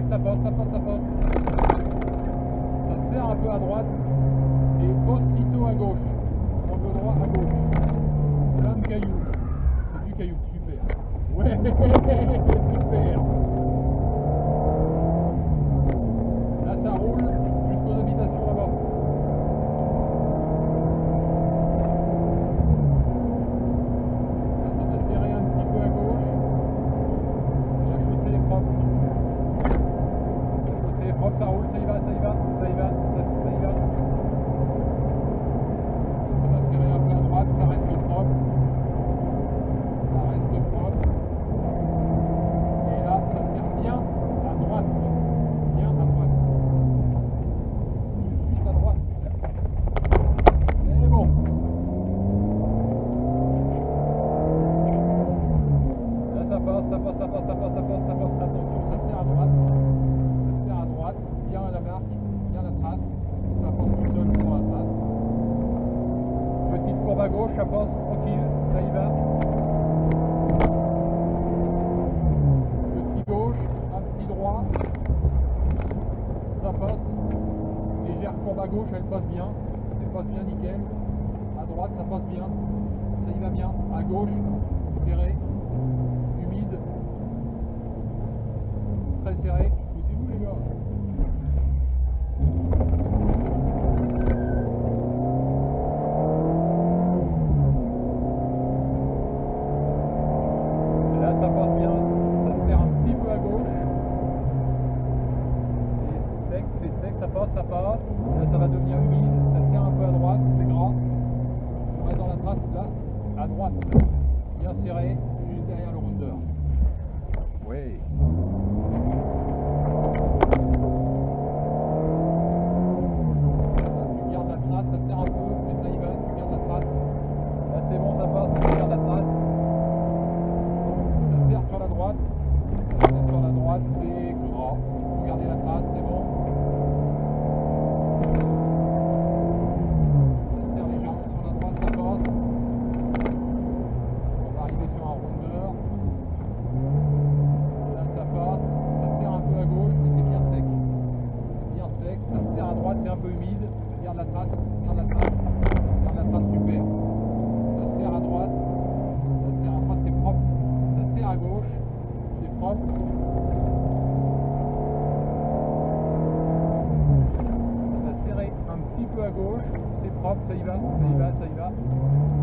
sec, ça passe, ça passe, ça passe. Ça serre un peu à droite et aussitôt à gauche. Angle droit à gauche. Plein de cailloux. C'est du caillou, super. Ouais, super. Là ça roule jusqu'aux habitations là-bas. Là ça va serrer un petit peu à gauche. Et la chaussée est propre. La chaussée est propre, ça roule, ça y va, ça y va, ça y va, ça y va. Ça va serrer un peu à droite, ça reste propre. Ça reste propre. Et là ça serre bien à droite. Bien à droite. Juste à droite. C'est bon. Là ça passe, ça passe, ça passe, ça passe, ça passe, ça passe. Attention, ça serre à droite. Ça serre à droite. Bien la marque, bien la trace. Ça passe tout seul sur la trace. Petite courbe à gauche, ça passe tranquille, ça y va. Petit gauche, un petit droit. Ça passe. Légère courbe à gauche, elle passe bien nickel. À droite, ça passe bien. Ça y va bien. À gauche, serré, humide, très serré. Poussez-vous les gars. Et là, ça passe bien. Ça serre un petit peu à gauche. C'est sec, ça passe, ça passe. Là, ça va devenir humide. Ça serre un peu à droite, c'est gras. On reste dans la trace là, à droite. Bien serré, juste derrière le rondeur. Oui. Tu gardes la trace, ça serre un peu, mais ça y va, tu gardes la trace. Là c'est bon, ça passe, tu gardes la trace. Ça serre sur la droite. Ça serre sur la droite, c'est gras. Vous gardez la trace, c'est bon. Ça serre légèrement sur la droite, ça passe. On va arriver sur un rondeur. Là ça passe, ça serre un peu à gauche, mais c'est bien sec. C'est bien sec, ça serre à droite, c'est un peu humide. Garde la trace, garde la trace, garde la trace, super. Ça serre à droite, c'est propre. Ça serre à gauche, c'est propre. Ça va serrer un petit peu à gauche, c'est propre, ça y va, ça y va, ça y va.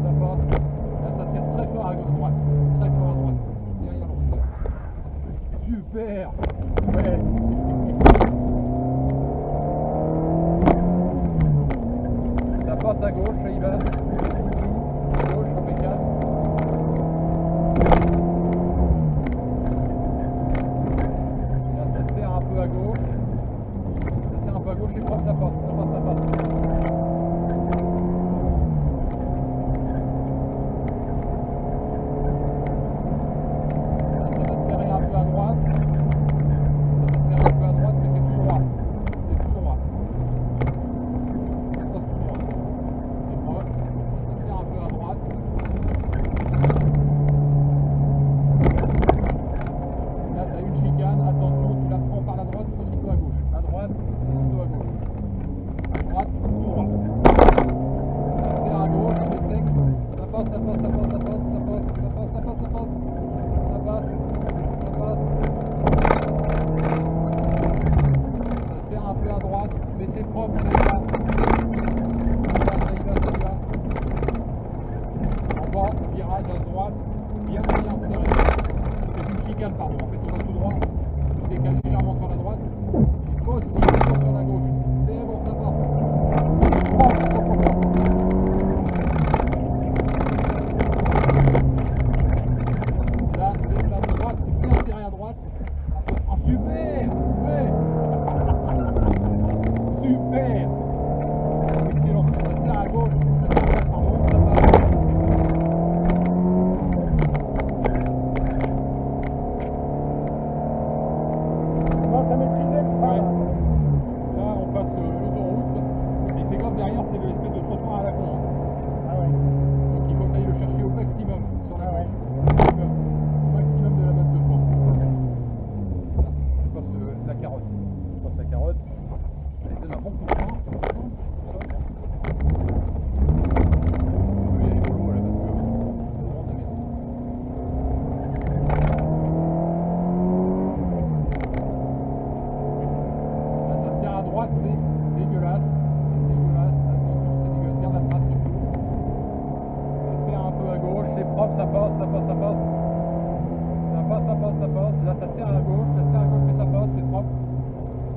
Ça passe. Là ça serre très fort à droite, très fort à droite. Derrière le rondeur. Super. Ouais. Ça passe à gauche, ça y va. À gauche, impeccable. Là, ça serre un peu à gauche. Ça serre un peu à gauche et propre, ça passe, ça passe, ça passe. Là, ça va serrer un peu à droite. Ça va serrer un peu à droite, mais c'est tout droit. C'est tout droit. Ça passe tout droit. C'est proche. Ça serre un peu à droite. Là, tu as une chicane. Attention, tu la prends par la droite, aussitôt à gauche. À droite, aussitôt à gauche. À droite, tout droit. Ça serre à gauche, c'est sec. Ça passe, ça passe, ça passe, ça passe, ça passe, ça passe, ça passe, ça passe. Ça passe, ça passe. Ça serre un peu à droite, mais c'est propre, ça y va. Ça y va, ça y va. En bas, virage à droite, bien serré. C'est une chicane, pardon. En fait, on va tout droit. On décale légèrement sur la droite. Et aussi sur la gauche. C'est bon, ça part. Là, c'est la droite, c'est bien serré à droite. Oh, super! Ouais. Super! Excellent, ça serre à gauche, ça serre à droite, pardon, ça passe. Ça maîtriser le travail. Ouais. Là, on ça serre à la gauche, mais ça passe, c'est propre.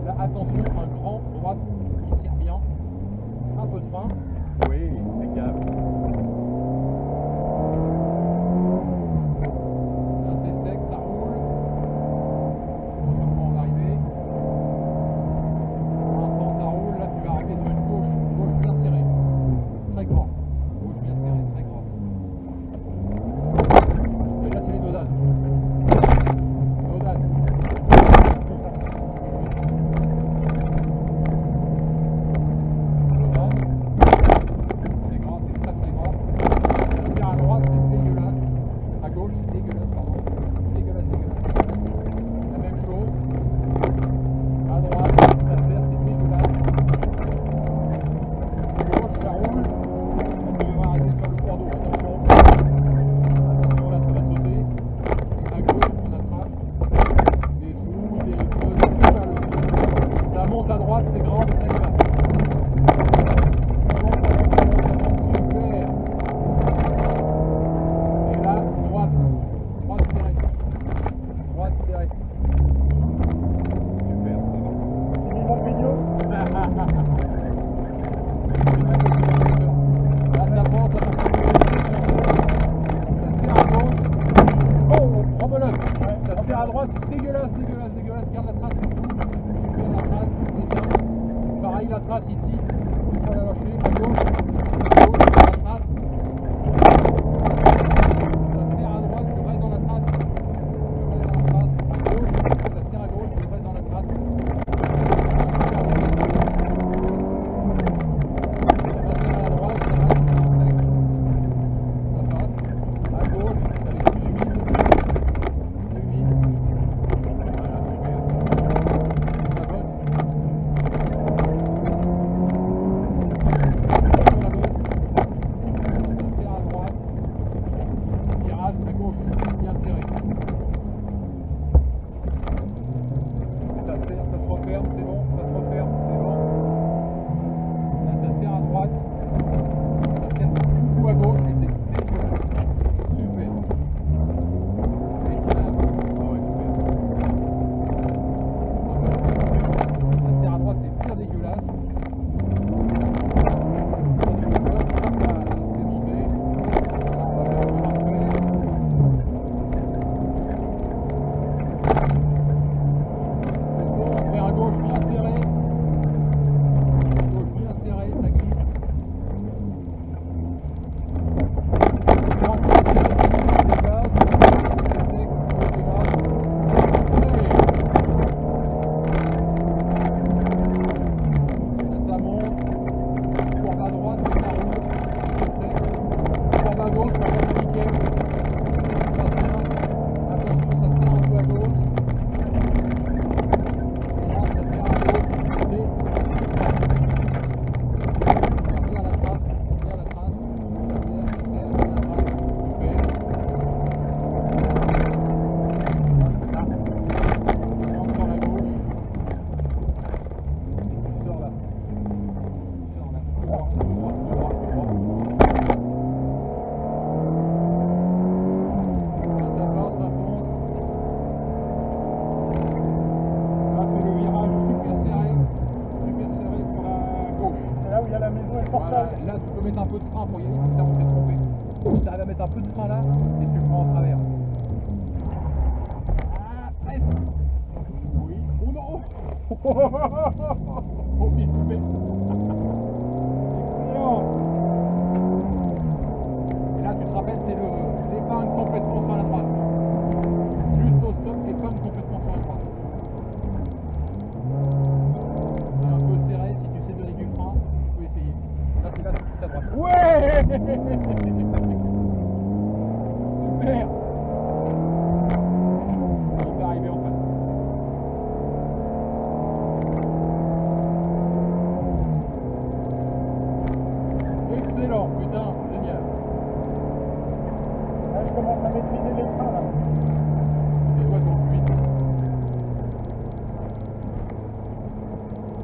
Là, attention, un grand droite qui tire bien. Un peu de frein. Oui, impeccable. Là, c'est sec, ça roule. On va voir comment on va arriver. Pour l'instant, ça roule. Là, tu vas arriver sur une gauche bien serrée. Très grand. Gauche bien serrée, très grand. Et là, c'est les dodanes. À droite, dégueulasse, regarde la trace, super la trace, c'est bien. Pareil la trace ici, il faut la lâcher, à gauche, la trace. Ça serre à droite, je reste dans la trace, à gauche, ça serre à gauche, je reste dans la trace. Ça serre à droite, ça reste sec, ça passe, à gauche, ça va être plus humide. Voilà, là tu peux mettre un peu de frein pour y aller si on s'est trompé. Tu arrives à mettre un peu de frein là et tu le prends en travers. Ah, presque. Oui. Oh non. Oh,